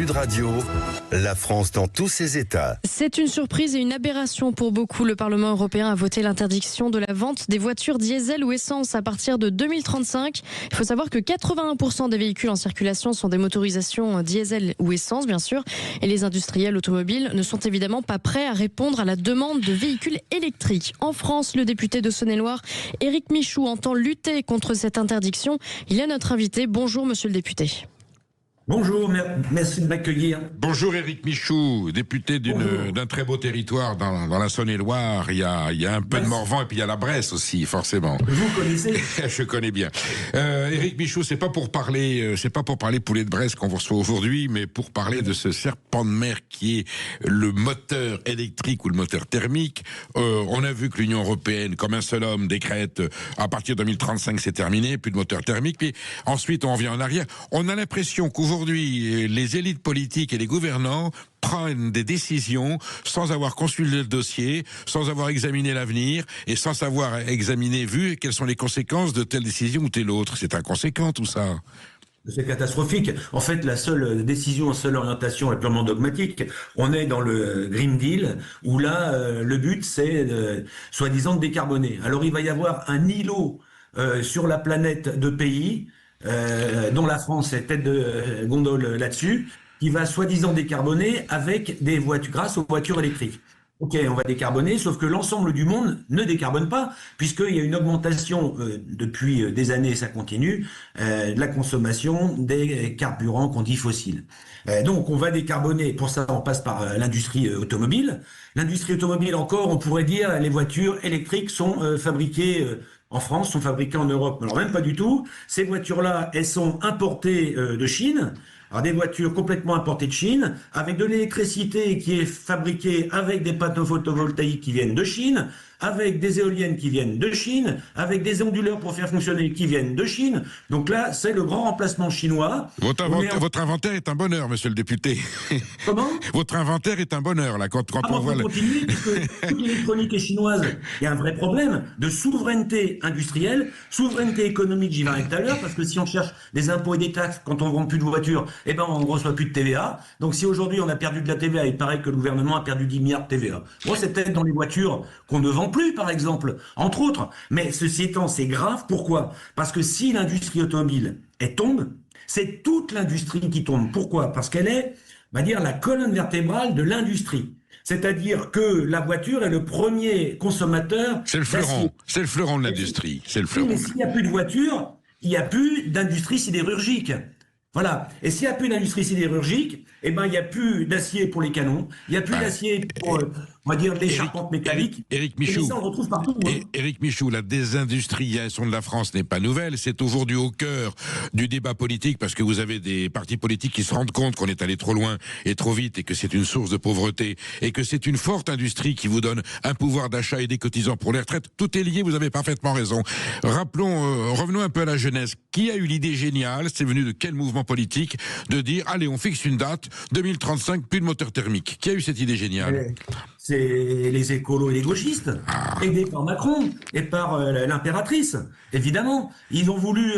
Sud Radio, la France dans tous ses états. C'est une surprise et une aberration pour beaucoup. Le Parlement européen a voté l'interdiction de la vente des voitures diesel ou essence à partir de 2035. Il faut savoir que 81% des véhicules en circulation sont des motorisations diesel ou essence, bien sûr. Et les industriels automobiles ne sont évidemment pas prêts à répondre à la demande de véhicules électriques. En France, le député de Saône-et-Loire, Éric Michou, entend lutter contre cette interdiction. Il est notre invité. Bonjour, monsieur le député. Bonjour, merci de m'accueillir. Bonjour Éric Michou, député d'un très beau territoire dans la Saône-et-Loire. Il y a un peu de Morvan et puis il y a la Bresse aussi, forcément. Vous connaissez? Je connais bien. Éric Michou, c'est pas pour parler poulet de Bresse qu'on vous reçoit aujourd'hui, mais pour parler de ce serpent de mer qui est le moteur électrique ou le moteur thermique. On a vu que l'Union européenne, comme un seul homme, décrète à partir de 2035 c'est terminé, plus de moteur thermique. Puis ensuite on revient en arrière. On a l'impression qu'aujourd'hui les élites politiques et les gouvernants prennent des décisions sans avoir consulté le dossier, sans avoir examiné l'avenir et sans savoir examiner, vu quelles sont les conséquences de telle décision ou telle autre. C'est inconséquent tout ça. C'est catastrophique. En fait, la seule décision, la seule orientation est purement dogmatique. On est dans le Green Deal, où là, le but, c'est soi-disant de décarboner. Alors, il va y avoir un îlot sur la planète de pays, dont la France est tête de gondole là-dessus, qui va soi-disant décarboner avec des voitures, grâce aux voitures électriques. Ok, on va décarboner, sauf que l'ensemble du monde ne décarbone pas, puisqu'il y a une augmentation depuis des années, ça continue, de la consommation des carburants qu'on dit fossiles. Donc on va décarboner, pour ça on passe par l'industrie automobile. L'industrie automobile encore, on pourrait dire, les voitures électriques sont fabriquées en France, sont fabriquées en Europe. Alors même pas du tout, ces voitures-là, elles sont importées de Chine. Alors des voitures complètement importées de Chine, avec de l'électricité qui est fabriquée avec des panneaux photovoltaïques qui viennent de Chine, avec des éoliennes qui viennent de Chine, avec des onduleurs pour faire fonctionner qui viennent de Chine. Donc là, c'est le grand remplacement chinois. Votre inventaire est un bonheur, monsieur le député. Comment? Votre inventaire est un bonheur, là, quand on voit... continuer, puisque toute l'électronique est chinoise. Il y a un vrai problème de souveraineté industrielle, souveraineté économique, j'y verrai tout à l'heure, parce que si on cherche des impôts et des taxes quand on vend plus de voitures, eh ben on ne reçoit plus de TVA. Donc si aujourd'hui on a perdu de la TVA, il paraît que le gouvernement a perdu 10 milliards de TVA. Moi, c'est peut-être dans les voitures qu'on ne vend plus, par exemple, entre autres. Mais ceci étant, c'est grave. Pourquoi? Parce que si l'industrie automobile, elle tombe, c'est toute l'industrie qui tombe. Pourquoi? Parce qu'elle est, on va dire, la colonne vertébrale de l'industrie. C'est-à-dire que la voiture est le premier consommateur. C'est le fleuron de l'industrie. C'est le fleuron. Mais s'il n'y a plus de voiture, il n'y a plus d'industrie sidérurgique. Voilà. Et s'il n'y a plus d'industrie sidérurgique, eh ben, il n'y a plus d'acier pour les canons, il n'y a plus d'acier pour, on va dire, les charpentes mécaniques. Éric Michou. Et ça, on le retrouve partout. Éric Michou, la désindustrialisation de la France n'est pas nouvelle. C'est aujourd'hui au cœur du débat politique parce que vous avez des partis politiques qui se rendent compte qu'on est allé trop loin et trop vite et que c'est une source de pauvreté et que c'est une forte industrie qui vous donne un pouvoir d'achat et des cotisants pour les retraites. Tout est lié, vous avez parfaitement raison. Revenons un peu à la jeunesse. Qui a eu l'idée géniale, c'est venu de quel mouvement politique, de dire, allez, on fixe une date, 2035, plus de moteur thermique. Qui a eu cette idée géniale? C'est les écolos et les gauchistes, aidés par Macron et par l'impératrice, évidemment. Ils ont voulu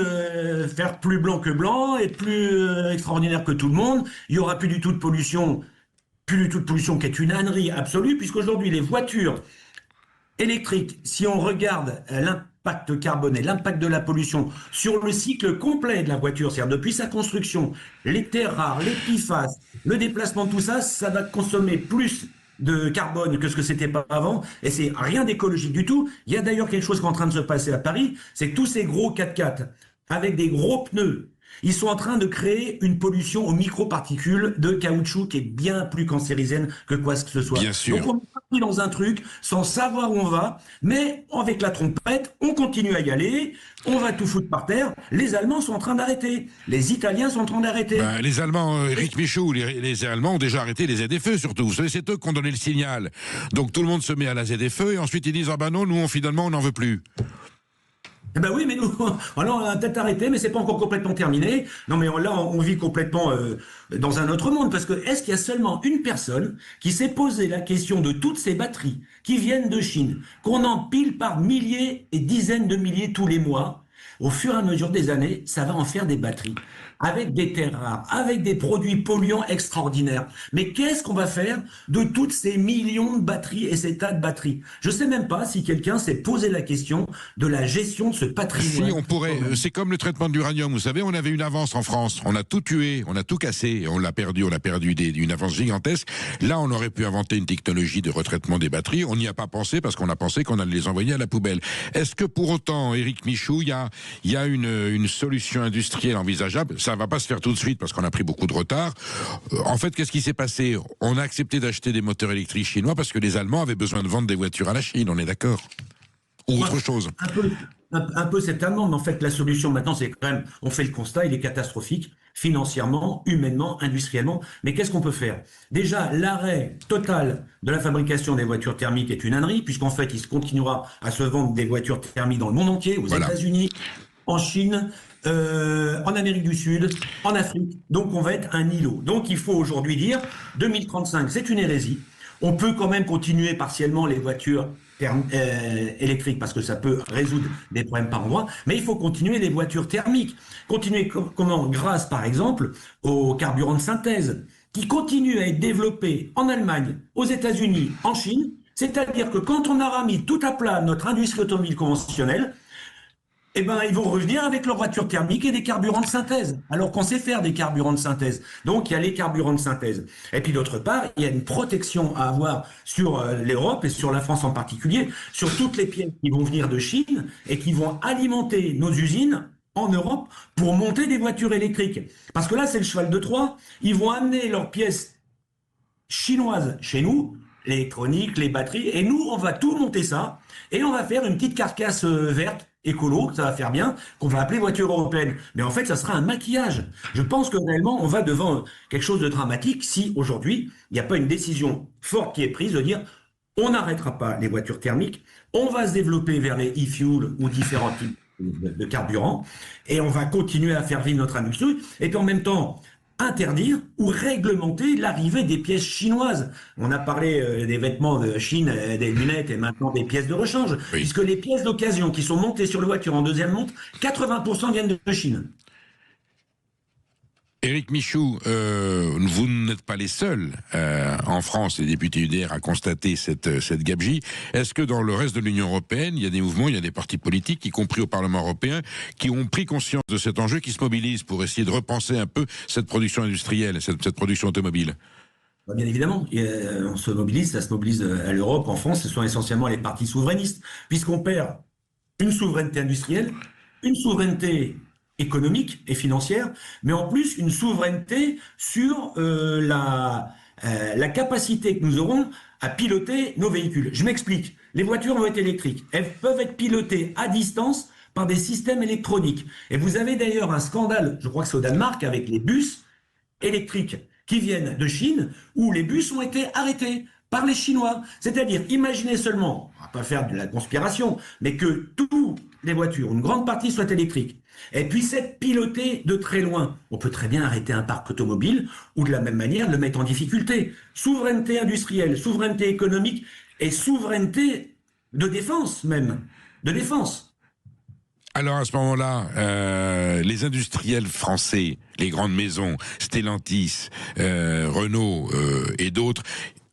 faire plus blanc que blanc et plus extraordinaire que tout le monde. Il n'y aura plus du tout de pollution, qui est une ânerie absolue, puisqu'aujourd'hui, les voitures électriques, si on regarde l'impact carbone et l'impact de la pollution sur le cycle complet de la voiture, c'est-à-dire depuis sa construction, les terres rares, les PFAS, le déplacement, tout ça, ça va consommer plus de carbone que ce que c'était pas avant, et c'est rien d'écologique du tout. Il y a d'ailleurs quelque chose qui est en train de se passer à Paris, c'est que tous ces gros 4x4 avec des gros pneus, ils sont en train de créer une pollution aux microparticules de caoutchouc qui est bien plus cancérigène que quoi que ce soit. Bien sûr. Donc on est parti dans un truc sans savoir où on va, mais avec la trompette, on continue à y aller, on va tout foutre par terre. Les Allemands sont en train d'arrêter, les Italiens sont en train d'arrêter. Les Allemands, Éric Michou, les Allemands ont déjà arrêté les ZFE surtout. Vous savez, c'est eux qui ont donné le signal. Donc tout le monde se met à la ZFE et ensuite ils disent ah ben non, nous finalement on n'en veut plus. Eh ben oui, mais nous, alors on a peut-être arrêté, mais c'est pas encore complètement terminé. Non, mais là, on vit complètement dans un autre monde, parce que est-ce qu'il y a seulement une personne qui s'est posé la question de toutes ces batteries qui viennent de Chine, qu'on empile par milliers et dizaines de milliers tous les mois, au fur et à mesure des années, ça va en faire des batteries. avec des terres rares, avec des produits polluants extraordinaires. Mais qu'est-ce qu'on va faire de toutes ces millions de batteries et ces tas de batteries? Je ne sais même pas si quelqu'un s'est posé la question de la gestion de ce patrimoine. Si, on pourrait. C'est comme le traitement de l'uranium. Vous savez, on avait une avance en France. On a tout tué, on a tout cassé, on l'a perdu. On a perdu une avance gigantesque. Là, on aurait pu inventer une technologie de retraitement des batteries. On n'y a pas pensé parce qu'on a pensé qu'on allait les envoyer à la poubelle. Est-ce que pour autant, Éric Michaud, il y a une solution industrielle envisageable? Ça va pas se faire tout de suite parce qu'on a pris beaucoup de retard. En fait, qu'est-ce qui s'est passé? On a accepté d'acheter des moteurs électriques chinois parce que les Allemands avaient besoin de vendre des voitures à la Chine. On est d'accord? Ou autre chose? Un peu cette amende, mais en fait, la solution maintenant, c'est quand même, on fait le constat, il est catastrophique, financièrement, humainement, industriellement. Mais qu'est-ce qu'on peut faire? Déjà, l'arrêt total de la fabrication des voitures thermiques est une ânerie, puisqu'en fait, il se continuera à se vendre des voitures thermiques dans le monde entier, aux États-Unis, en Chine, en Amérique du Sud, en Afrique. Donc, on va être un îlot. Donc, il faut aujourd'hui dire, 2035, c'est une hérésie. On peut quand même continuer partiellement les voitures électriques parce que ça peut résoudre des problèmes par endroit, mais il faut continuer les voitures thermiques. Continuer comment? Grâce, par exemple, au carburant de synthèse qui continue à être développé en Allemagne, aux États-Unis, en Chine. C'est-à-dire que quand on aura mis tout à plat notre industrie automobile conventionnelle, eh ben, ils vont revenir avec leurs voitures thermiques et des carburants de synthèse, alors qu'on sait faire des carburants de synthèse. Donc, il y a les carburants de synthèse. Et puis, d'autre part, il y a une protection à avoir sur l'Europe et sur la France en particulier, sur toutes les pièces qui vont venir de Chine et qui vont alimenter nos usines en Europe pour monter des voitures électriques. Parce que là, c'est le cheval de Troie. Ils vont amener leurs pièces chinoises chez nous, l'électronique, les batteries, et nous, on va tout monter ça, et on va faire une petite carcasse verte, écolo, ça va faire bien, qu'on va appeler voiture européenne. Mais en fait, ça sera un maquillage. Je pense que réellement, on va devant quelque chose de dramatique si aujourd'hui, il n'y a pas une décision forte qui est prise de dire on n'arrêtera pas les voitures thermiques, on va se développer vers les e-fuels ou différents types de carburants, et on va continuer à faire vivre notre industrie, et puis en même temps, interdire ou réglementer l'arrivée des pièces chinoises. On a parlé des vêtements de Chine, des lunettes et maintenant des pièces de rechange, puisque les pièces d'occasion qui sont montées sur les voitures en deuxième monte, 80% viennent de Chine. Éric Michaud, vous n'êtes pas les seuls en France, les députés UDR, à constater cette gabegie. Est-ce que dans le reste de l'Union européenne, il y a des mouvements, il y a des partis politiques, y compris au Parlement européen, qui ont pris conscience de cet enjeu, qui se mobilisent pour essayer de repenser un peu cette production industrielle, cette production automobile? Bien évidemment, on se mobilise, ça se mobilise à l'Europe, en France, ce sont essentiellement les partis souverainistes, puisqu'on perd une souveraineté industrielle, une souveraineté économique et financière, mais en plus une souveraineté sur la capacité que nous aurons à piloter nos véhicules. Je m'explique. Les voitures vont être électriques. Elles peuvent être pilotées à distance par des systèmes électroniques. Et vous avez d'ailleurs un scandale, je crois que c'est au Danemark, avec les bus électriques qui viennent de Chine, où les bus ont été arrêtés par les Chinois. C'est-à-dire, imaginez seulement, on va pas faire de la conspiration, mais que toutes les voitures, une grande partie soient électriques, et puissent être pilotées de très loin. On peut très bien arrêter un parc automobile, ou de la même manière le mettre en difficulté. Souveraineté industrielle, souveraineté économique, et souveraineté de défense même, de défense. Alors à ce moment-là, les industriels français, les grandes maisons, Stellantis, Renault et d'autres,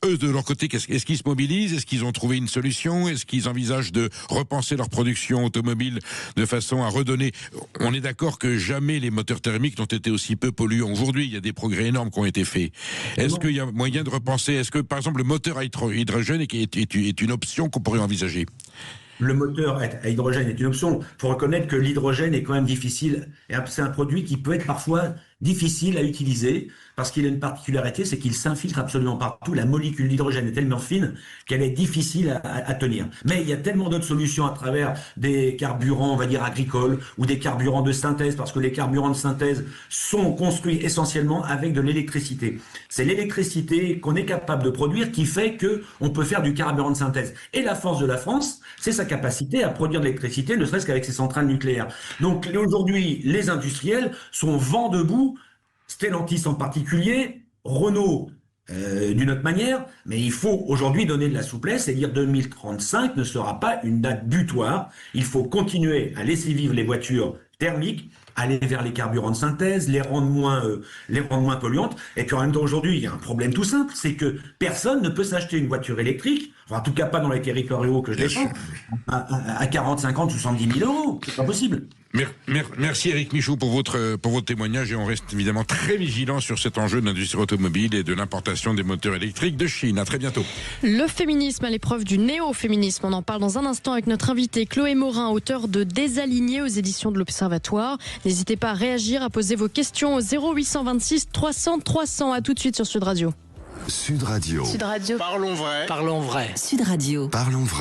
eux, de leur côté, est-ce qu'ils se mobilisent? Est-ce qu'ils ont trouvé une solution? Est-ce qu'ils envisagent de repenser leur production automobile de façon à redonner... On est d'accord que jamais les moteurs thermiques n'ont été aussi peu polluants. Aujourd'hui, il y a des progrès énormes qui ont été faits. Est-ce qu'il y a moyen de repenser? Est-ce que, par exemple, le moteur à hydrogène est une option qu'on pourrait envisager? Le moteur à hydrogène est une option. Il faut reconnaître que l'hydrogène est quand même difficile. C'est un produit qui peut être parfois difficile à utiliser parce qu'il a une particularité, c'est qu'il s'infiltre absolument partout. La molécule d'hydrogène est tellement fine qu'elle est difficile à tenir. Mais il y a tellement d'autres solutions à travers des carburants, on va dire, agricoles ou des carburants de synthèse, parce que les carburants de synthèse sont construits essentiellement avec de l'électricité. C'est l'électricité qu'on est capable de produire qui fait qu'on peut faire du carburant de synthèse. Et la force de la France, c'est sa capacité à produire de l'électricité, ne serait-ce qu'avec ses centrales nucléaires. Donc aujourd'hui, les industriels sont vent debout, Stellantis en particulier, Renault d'une autre manière, mais il faut aujourd'hui donner de la souplesse et dire 2035 ne sera pas une date butoir. Il faut continuer à laisser vivre les voitures thermiques aller vers les carburants de synthèse, les rendre moins polluantes. Et puis en même temps, aujourd'hui, il y a un problème tout simple, c'est que personne ne peut s'acheter une voiture électrique, enfin, en tout cas pas dans les territoires ruraux que je défends, à 40, 50, 70 000 euros. C'est pas possible. Merci Éric Michaud pour votre témoignage, et on reste évidemment très vigilant sur cet enjeu de l'industrie automobile et de l'importation des moteurs électriques de Chine. À très bientôt. Le féminisme à l'épreuve du néo-féminisme. On en parle dans un instant avec notre invité Chloé Morin, auteur de Désaligné aux éditions de l'Observatoire. N'hésitez pas à réagir, à poser vos questions au 0826 300 300. À tout de suite sur Sud Radio. Sud Radio. Sud Radio. Parlons vrai. Sud Radio. Parlons vrai.